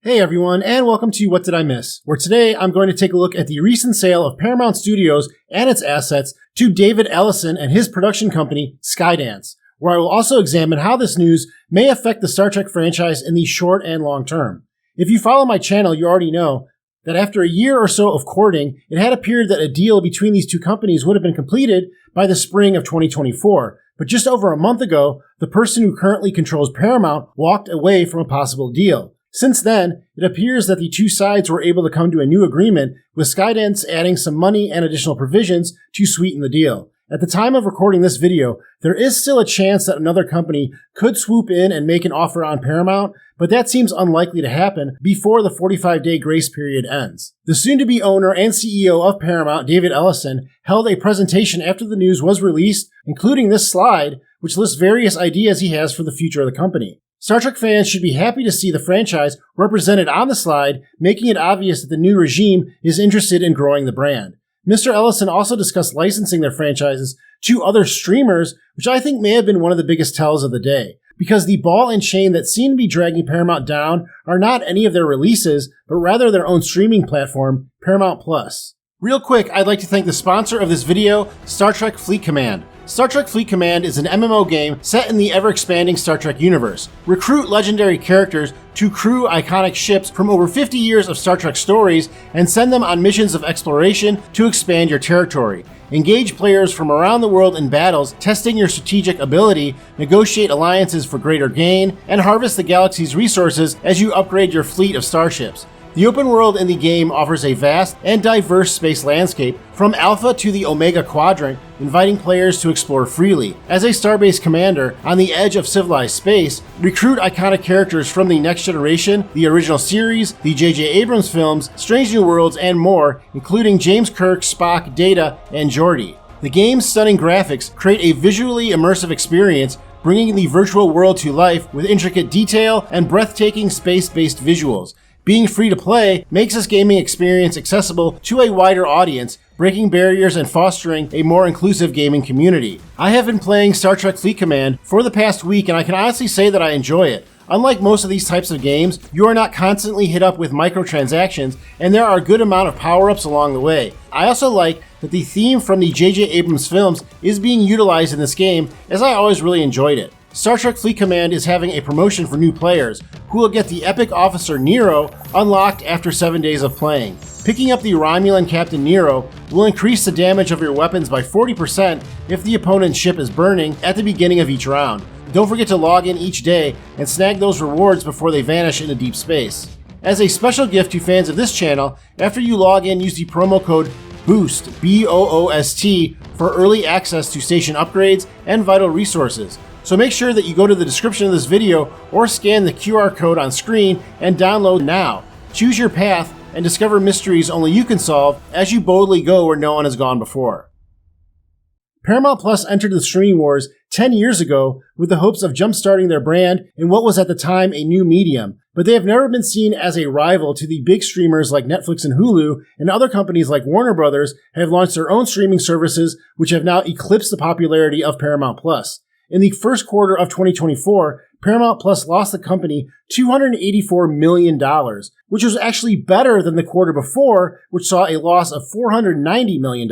Hey everyone, and welcome to What Did I Miss? Where today I'm going to take a look at the recent sale of Paramount Studios and its assets to David Ellison and his production company, Skydance, where I will also examine how this news may affect the Star Trek franchise in the short and long term. If you follow my channel, you already know that after a year or so of courting, it had appeared that a deal between these two companies would have been completed by the spring of 2024. But just over a month ago, the person who currently controls Paramount walked away from a possible deal. Since then, it appears that the two sides were able to come to a new agreement, with Skydance adding some money and additional provisions to sweeten the deal. At the time of recording this video, there is still a chance that another company could swoop in and make an offer on Paramount, but that seems unlikely to happen before the 45-day grace period ends. The soon-to-be owner and CEO of Paramount, David Ellison, held a presentation after the news was released, including this slide, which lists various ideas he has for the future of the company. Star Trek fans should be happy to see the franchise represented on the slide, making it obvious that the new regime is interested in growing the brand. Mr. Ellison also discussed licensing their franchises to other streamers, which I think may have been one of the biggest tells of the day, because the ball and chain that seem to be dragging Paramount down are not any of their releases, but rather their own streaming platform, Paramount+. Real quick, I'd like to thank the sponsor of this video, Star Trek Fleet Command. Star Trek Fleet Command is an MMO game set in the ever-expanding Star Trek universe. Recruit legendary characters to crew iconic ships from over 50 years of Star Trek stories and send them on missions of exploration to expand your territory. Engage players from around the world in battles, testing your strategic ability, negotiate alliances for greater gain, and harvest the galaxy's resources as you upgrade your fleet of starships. The open world in the game offers a vast and diverse space landscape from Alpha to the Omega Quadrant, inviting players to explore freely. As a starbase commander on the edge of civilized space, recruit iconic characters from the Next Generation, the original series, the J.J. Abrams films, Strange New Worlds, and more, including James Kirk, Spock, Data, and Geordi. The game's stunning graphics create a visually immersive experience, bringing the virtual world to life with intricate detail and breathtaking space-based visuals. Being free to play makes this gaming experience accessible to a wider audience, breaking barriers and fostering a more inclusive gaming community. I have been playing Star Trek Fleet Command for the past week, and I can honestly say that I enjoy it. Unlike most of these types of games, you are not constantly hit up with microtransactions, and there are a good amount of power-ups along the way. I also like that the theme from the J.J. Abrams films is being utilized in this game, as I always really enjoyed it. Star Trek Fleet Command is having a promotion for new players, who will get the Epic Officer Nero unlocked after 7 days of playing. Picking up the Romulan Captain Nero will increase the damage of your weapons by 40% if the opponent's ship is burning at the beginning of each round. Don't forget to log in each day and snag those rewards before they vanish into deep space. As a special gift to fans of this channel, after you log in, use the promo code BOOST, B-O-O-S-T, for early access to station upgrades and vital resources. So make sure that you go to the description of this video or scan the QR code on screen and download now. Choose your path and discover mysteries only you can solve as you boldly go where no one has gone before. Paramount Plus entered the streaming wars 10 years ago with the hopes of jump-starting their brand in what was at the time a new medium, but they have never been seen as a rival to the big streamers like Netflix and Hulu, and other companies like Warner Brothers have launched their own streaming services which have now eclipsed the popularity of Paramount Plus. In the first quarter of 2024, Paramount Plus lost the company $284 million, which was actually better than the quarter before, which saw a loss of $490 million.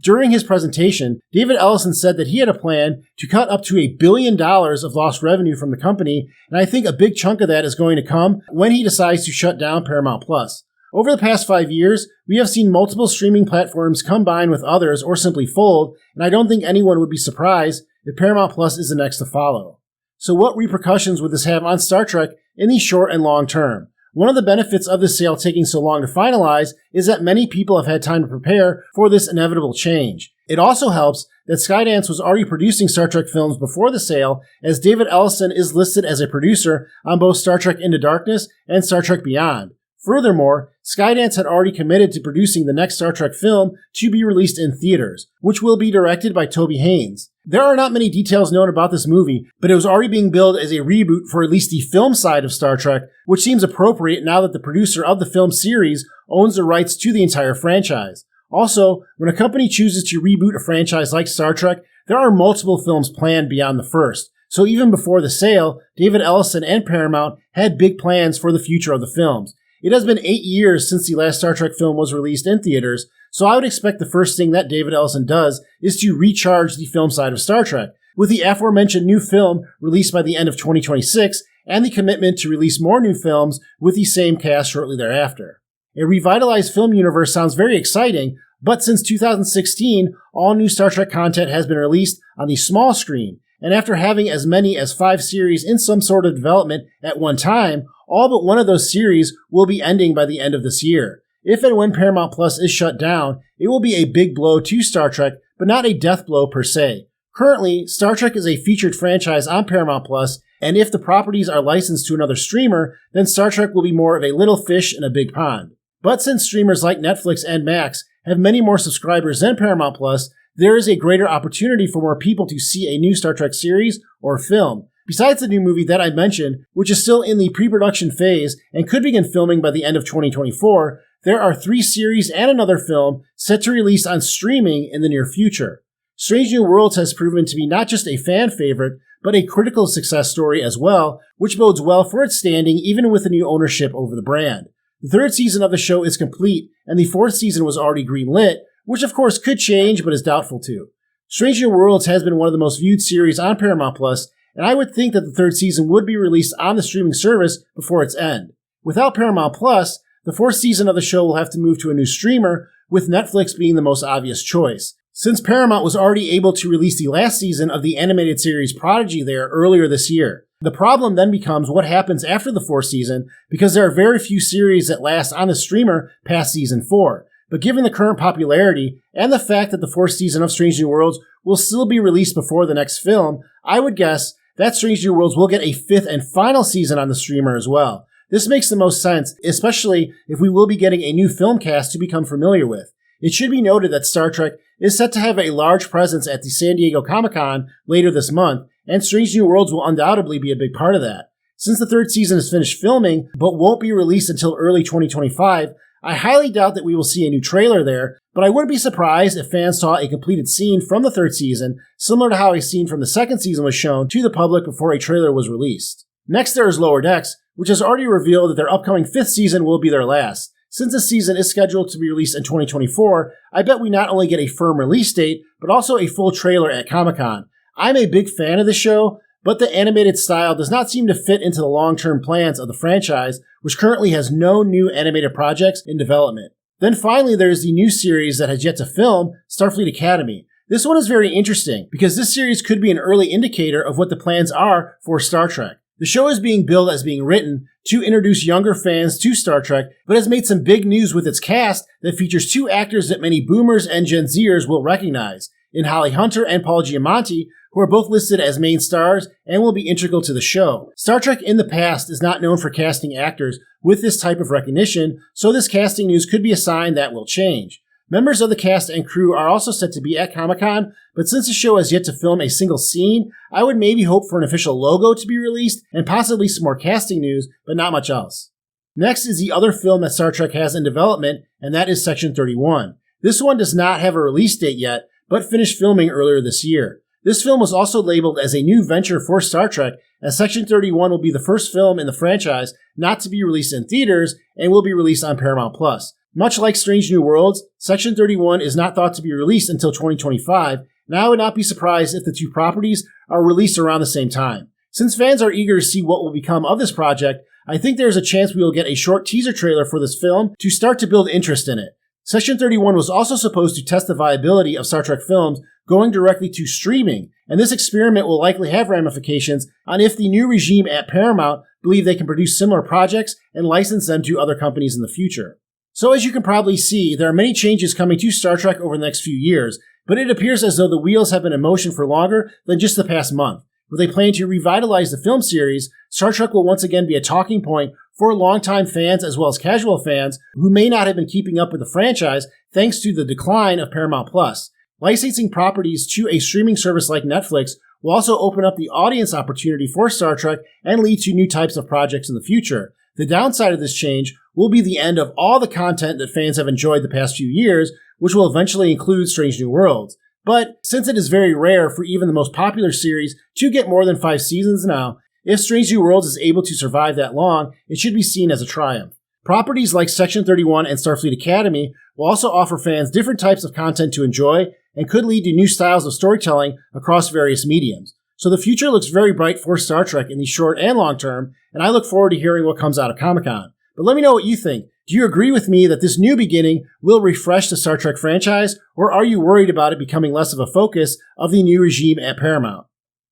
During his presentation, David Ellison said that he had a plan to cut up to $1 billion of lost revenue from the company, and I think a big chunk of that is going to come when he decides to shut down Paramount Plus. Over the past 5 years, we have seen multiple streaming platforms combine with others or simply fold, and I don't think anyone would be surprised if Paramount Plus is the next to follow. So what repercussions would this have on Star Trek in the short and long term? One of the benefits of this sale taking so long to finalize is that many people have had time to prepare for this inevitable change. It also helps that Skydance was already producing Star Trek films before the sale, as David Ellison is listed as a producer on both Star Trek Into Darkness and Star Trek Beyond. Furthermore, Skydance had already committed to producing the next Star Trek film to be released in theaters, which will be directed by Toby Haynes. There are not many details known about this movie, but it was already being billed as a reboot for at least the film side of Star Trek, which seems appropriate now that the producer of the film series owns the rights to the entire franchise. Also, when a company chooses to reboot a franchise like Star Trek, there are multiple films planned beyond the first. So even before the sale, David Ellison and Paramount had big plans for the future of the films. It has been 8 years since the last Star Trek film was released in theaters, so I would expect the first thing that David Ellison does is to recharge the film side of Star Trek, with the aforementioned new film released by the end of 2026 and the commitment to release more new films with the same cast shortly thereafter. A revitalized film universe sounds very exciting, but since 2016, all new Star Trek content has been released on the small screen, and after having as many as 5 series in some sort of development at one time, all but one of those series will be ending by the end of this year. If and when Paramount Plus is shut down, it will be a big blow to Star Trek, but not a death blow per se. Currently, Star Trek is a featured franchise on Paramount Plus, and if the properties are licensed to another streamer, then Star Trek will be more of a little fish in a big pond. But since streamers like Netflix and Max have many more subscribers than Paramount Plus, there is a greater opportunity for more people to see a new Star Trek series or film. Besides the new movie that I mentioned, which is still in the pre-production phase and could begin filming by the end of 2024, there are 3 series and another film set to release on streaming in the near future. Strange New Worlds has proven to be not just a fan favorite, but a critical success story as well, which bodes well for its standing even with the new ownership over the brand. The 3rd season of the show is complete, and the 4th season was already greenlit, which of course could change but is doubtful to. Strange New Worlds has been one of the most viewed series on Paramount Plus, and I would think that the 3rd season would be released on the streaming service before its end. Without Paramount Plus, the 4th season of the show will have to move to a new streamer, with Netflix being the most obvious choice. Since Paramount was already able to release the last season of the animated series Prodigy there earlier this year. The problem then becomes what happens after the 4th season, because there are very few series that last on the streamer past season 4. But given the current popularity, and the fact that the 4th season of Strange New Worlds will still be released before the next film, I would guess that Strange New Worlds will get a 5th and final season on the streamer as well. This makes the most sense, especially if we will be getting a new film cast to become familiar with. It should be noted that Star Trek is set to have a large presence at the San Diego Comic-Con later this month, and Strange New Worlds will undoubtedly be a big part of that. Since the 3rd season is finished filming, but won't be released until early 2025, I highly doubt that we will see a new trailer there, but I wouldn't be surprised if fans saw a completed scene from the 3rd season, similar to how a scene from the 2nd season was shown to the public before a trailer was released. Next there is Lower Decks, which has already revealed that their upcoming 5th season will be their last. Since the season is scheduled to be released in 2024, I bet we not only get a firm release date, but also a full trailer at Comic-Con. I'm a big fan of the show, but the animated style does not seem to fit into the long-term plans of the franchise, which currently has no new animated projects in development. Then finally, there is the new series that has yet to film, Starfleet Academy. This one is very interesting, because this series could be an early indicator of what the plans are for Star Trek. The show is being billed as being written to introduce younger fans to Star Trek, but has made some big news with its cast that features 2 actors that many boomers and Gen Zers will recognize, in Holly Hunter and Paul Giamatti, who are both listed as main stars and will be integral to the show. Star Trek in the past is not known for casting actors with this type of recognition, so this casting news could be a sign that will change. Members of the cast and crew are also set to be at Comic-Con, but since the show has yet to film a single scene, I would maybe hope for an official logo to be released and possibly some more casting news, but not much else. Next is the other film that Star Trek has in development, and that is Section 31. This one does not have a release date yet, but finished filming earlier this year. This film was also labeled as a new venture for Star Trek, as Section 31 will be the first film in the franchise not to be released in theaters and will be released on Paramount Plus. Much like Strange New Worlds, Section 31 is not thought to be released until 2025, and I would not be surprised if the 2 properties are released around the same time. Since fans are eager to see what will become of this project, I think there is a chance we will get a short teaser trailer for this film to start to build interest in it. Section 31 was also supposed to test the viability of Star Trek films going directly to streaming, and this experiment will likely have ramifications on if the new regime at Paramount believe they can produce similar projects and license them to other companies in the future. So as you can probably see, there are many changes coming to Star Trek over the next few years, but it appears as though the wheels have been in motion for longer than just the past month. With a plan to revitalize the film series, Star Trek will once again be a talking point for longtime fans as well as casual fans who may not have been keeping up with the franchise thanks to the decline of Paramount Plus. Licensing properties to a streaming service like Netflix will also open up the audience opportunity for Star Trek and lead to new types of projects in the future. The downside of this change will be the end of all the content that fans have enjoyed the past few years, which will eventually include Strange New Worlds. But since it is very rare for even the most popular series to get more than 5 seasons now, if Strange New Worlds is able to survive that long, it should be seen as a triumph. Properties like Section 31 and Starfleet Academy will also offer fans different types of content to enjoy and could lead to new styles of storytelling across various mediums. So the future looks very bright for Star Trek in the short and long term, and I look forward to hearing what comes out of Comic-Con. But let me know what you think. Do you agree with me that this new beginning will refresh the Star Trek franchise, or are you worried about it becoming less of a focus of the new regime at Paramount?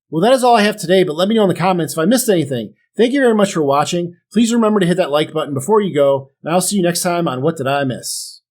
Well, that is all I have today, but let me know in the comments if I missed anything. Thank you very much for watching. Please remember to hit that like button before you go, and I'll see you next time on What Did I Miss?